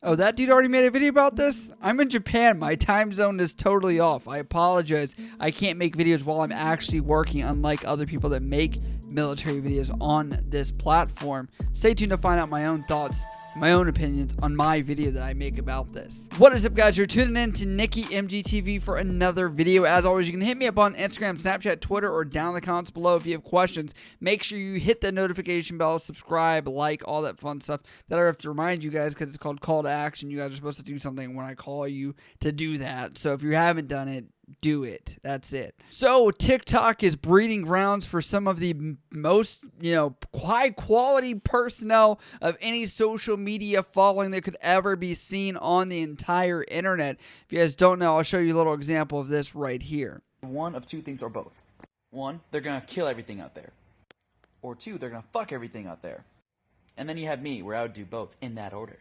Oh, that dude already made a video about this? I'm in Japan. My time zone is totally off. I apologize. I can't make videos while I'm actually working, unlike other people that make military videos on this platform. Stay tuned to find out my own thoughts, my own opinions on my video that I make about this. What is up, guys? You're tuning in to Nikki MGTV for another video. As always, you can hit me up on Instagram, Snapchat, Twitter, or down in the comments below if you have questions. Make sure you hit the notification bell, subscribe, like, all that fun stuff that I have to remind you guys because it's called call to action. You guys are supposed to do something when I call you to do that. So if you haven't done it, do it. That's it. So TikTok is breeding grounds for some of the most, high quality personnel of any social media following that could ever be seen on the entire internet. If you guys don't know, I'll show you a little example of this right here. One of two things or both. One, they're going to kill everything out there. Or two, they're going to fuck everything out there. And then you have me, where I would do both in that order.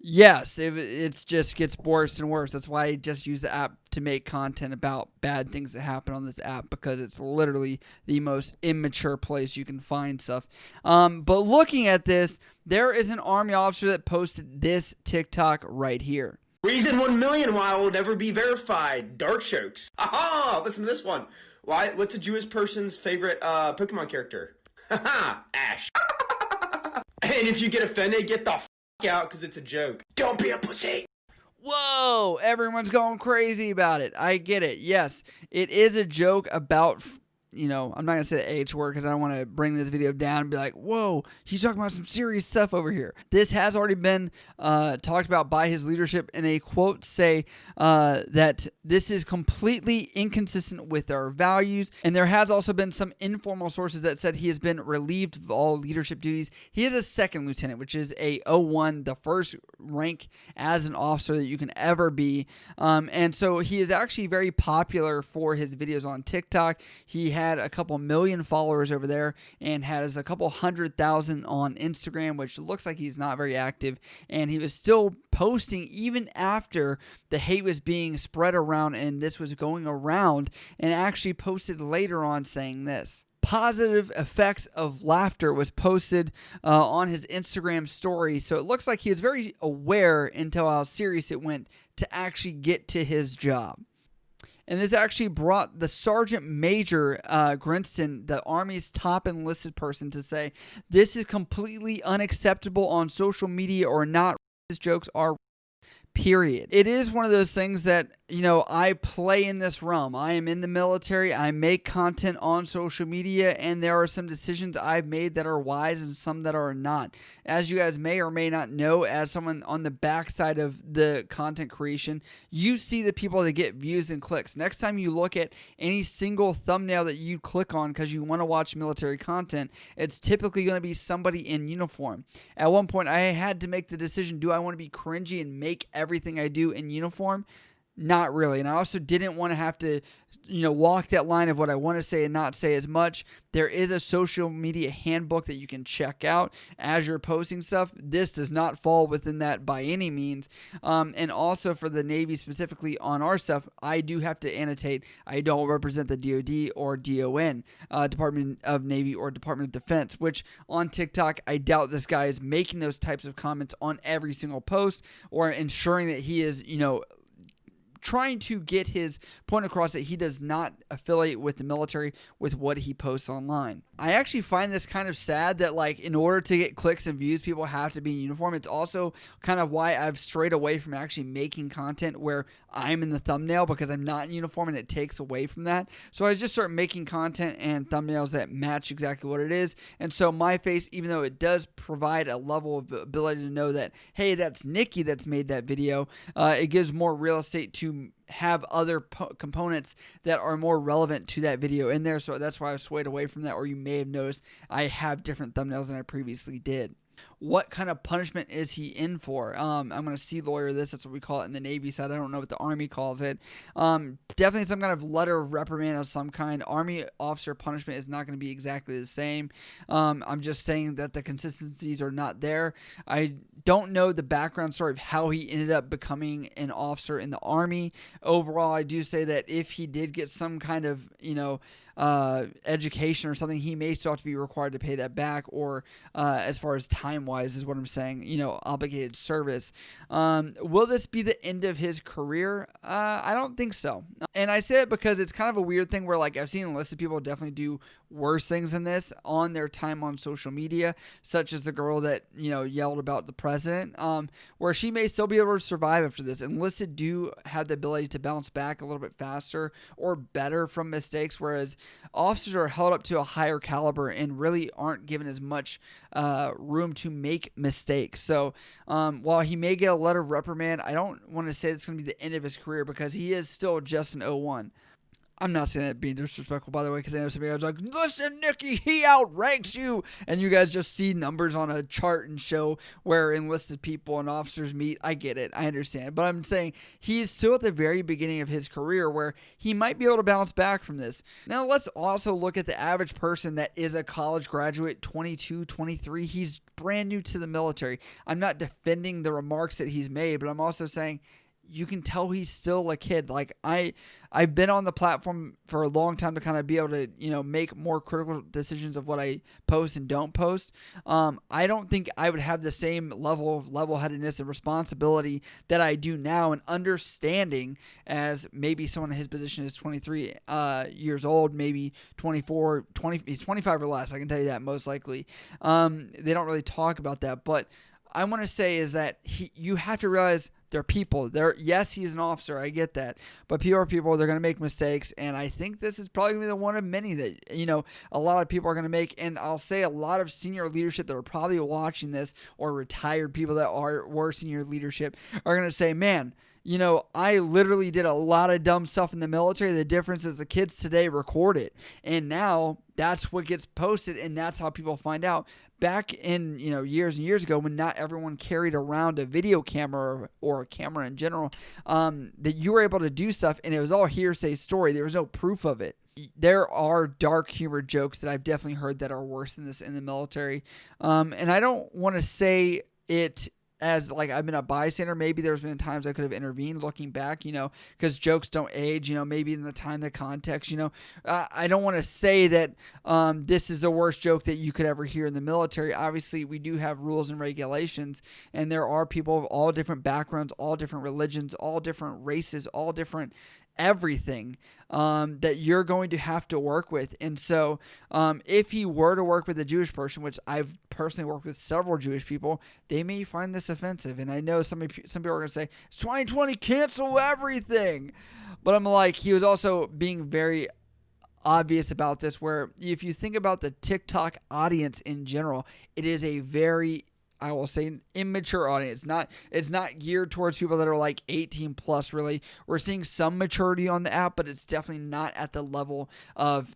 Yes, it just gets worse and worse. That's why I just use the app to make content about bad things that happen on this app, because it's literally the most immature place you can find stuff. But looking at this, there is an Army officer that posted this TikTok right here. Reason 1 million why I will never be verified. Dark jokes. Aha! Listen to this one. What's a Jewish person's favorite Pokemon character? Haha! Ash. And if you get offended, get the f*** out because it's a joke. Don't be a pussy. Whoa, everyone's going crazy about it. I get it. Yes, it is a joke about, I'm not going to say the H word because I don't want to bring this video down and be like, whoa, he's talking about some serious stuff over here. This has already been talked about by his leadership, and a quote say that this is completely inconsistent with our values. And there has also been some informal sources that said he has been relieved of all leadership duties. He is a second lieutenant, which is a 01, the first rank as an officer that you can ever be. And so he is actually very popular for his videos on TikTok. He had a couple million followers over there and has a couple 100,000 on Instagram, which looks like he's not very active. And he was still posting even after the hate was being spread around and this was going around, and actually posted later on saying this. Positive effects of laughter was posted on his Instagram story. So it looks like he was very aware until how serious it went to actually get to his job. And this actually brought the Sergeant Major Grinston, the Army's top enlisted person, to say, this is completely unacceptable on social media or not. His jokes are period. It is one of those things that, I play in this realm. I am in the military. I make content on social media, and there are some decisions I've made that are wise and some that are not. As you guys may or may not know, as someone on the backside of the content creation, you see the people that get views and clicks. Next time you look at any single thumbnail that you click on because you want to watch military content, it's typically going to be somebody in uniform. At one point, I had to make the decision, do I want to be cringy and make everything I do in uniform? Not really. And I also didn't want to have to, walk that line of what I want to say and not say as much. There is a social media handbook that you can check out as you're posting stuff. This does not fall within that by any means. And also for the Navy specifically on our stuff, I do have to annotate, I don't represent the DOD or DON, Department of Navy or Department of Defense, which on TikTok, I doubt this guy is making those types of comments on every single post or ensuring that he is, trying to get his point across that he does not affiliate with the military with what he posts online. I actually find this kind of sad that, in order to get clicks and views, people have to be in uniform. It's also kind of why I've strayed away from actually making content where I'm in the thumbnail, because I'm not in uniform and it takes away from that. So I just start making content and thumbnails that match exactly what it is. And so my face, even though it does provide a level of ability to know that, hey, that's Nikki that's made that video, it gives more real estate to have other components that are more relevant to that video in there. So that's why I've swayed away from that, or you may have noticed I have different thumbnails than I previously did. What kind of punishment is he in for? I'm going to see lawyer this. That's what we call it in the Navy side. I don't know what the Army calls it. Definitely some kind of letter of reprimand of some kind. Army officer punishment is not going to be exactly the same. I'm just saying that the consistencies are not there. I don't know the background story of how he ended up becoming an officer in the Army. Overall, I do say that if he did get some kind of, education or something, he may still have to be required to pay that back, or as far as time-wise is what I'm saying, obligated service. Will this be the end of his career? I don't think so. And I say it because it's kind of a weird thing where, like, I've seen enlisted people definitely do worse things than this on their time on social media, such as the girl that, yelled about the president, where she may still be able to survive after this. Enlisted do have the ability to bounce back a little bit faster or better from mistakes, whereas officers are held up to a higher caliber and really aren't given as much room to make mistakes. So while he may get a letter of reprimand, I don't want to say it's going to be the end of his career, because he is still just an 01. I'm not saying that being disrespectful, by the way, because I know somebody was like, listen, Nikki, he outranks you. And you guys just see numbers on a chart and show where enlisted people and officers meet. I get it. I understand. But I'm saying he is still at the very beginning of his career where he might be able to bounce back from this. Now, let's also look at the average person that is a college graduate, 22, 23. He's brand new to the military. I'm not defending the remarks that he's made, but I'm also saying you can tell he's still a kid. Like, I've been on the platform for a long time to kind of be able to, make more critical decisions of what I post and don't post. I don't think I would have the same level of level-headedness and responsibility that I do now, and understanding as maybe someone in his position is 23 years old, maybe 24, 20, he's 25 or less. I can tell you that most likely. They don't really talk about that, but I want to say is that you have to realize they're people. Yes, he's an officer. I get that. But people are people. They're going to make mistakes. And I think this is probably going to be the one of many that, a lot of people are going to make. And I'll say a lot of senior leadership that are probably watching this, or retired people that were senior leadership, are going to say, man, I literally did a lot of dumb stuff in the military. The difference is the kids today record it. And now that's what gets posted, and that's how people find out. Back in, years and years ago, when not everyone carried around a video camera or a camera in general, that you were able to do stuff, and it was all hearsay story. There was no proof of it. There are dark humor jokes that I've definitely heard that are worse than this in the military. And I don't want to say it as like I've been a bystander. Maybe there's been times I could have intervened looking back, because jokes don't age, maybe in the time, the context, I don't want to say that this is the worst joke that you could ever hear in the military. Obviously, we do have rules and regulations, and there are people of all different backgrounds, all different religions, all different races, all different everything that you're going to have to work with. And so if he were to work with a Jewish person, which I've personally worked with several Jewish people, they may find this offensive. And I know some people are going to say, it's 2020, cancel everything. But I'm like, he was also being very obvious about this, where if you think about the TikTok audience in general, it is a very, I will say, an immature audience. It's not geared towards people that are like 18 plus, really. We're seeing some maturity on the app, but it's definitely not at the level of,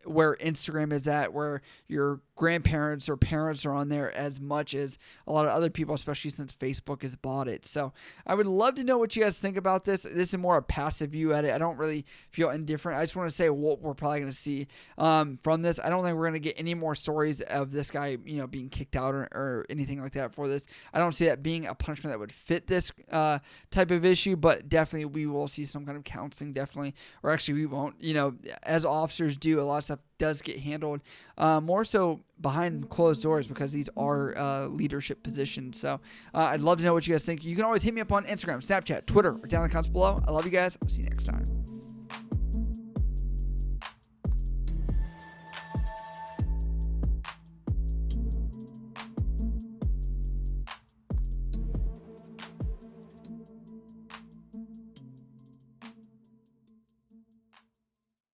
where Instagram is at, where your grandparents or parents are on there as much as a lot of other people, especially since Facebook has bought it. So I would love to know what you guys think about this. This is more a passive view at it. I don't really feel indifferent. I just want to say what we're probably going to see from this. I don't think we're going to get any more stories of this guy, being kicked out or anything like that for this. I don't see that being a punishment that would fit this type of issue, but definitely we will see some kind of counseling, definitely. Or actually we won't, as officers do, a lot of stuff does get handled more so behind closed doors, because these are leadership positions. So I'd love to know what you guys think. You can always hit me up on Instagram, Snapchat, Twitter, or down in the comments below. I love you guys. I'll see you next time.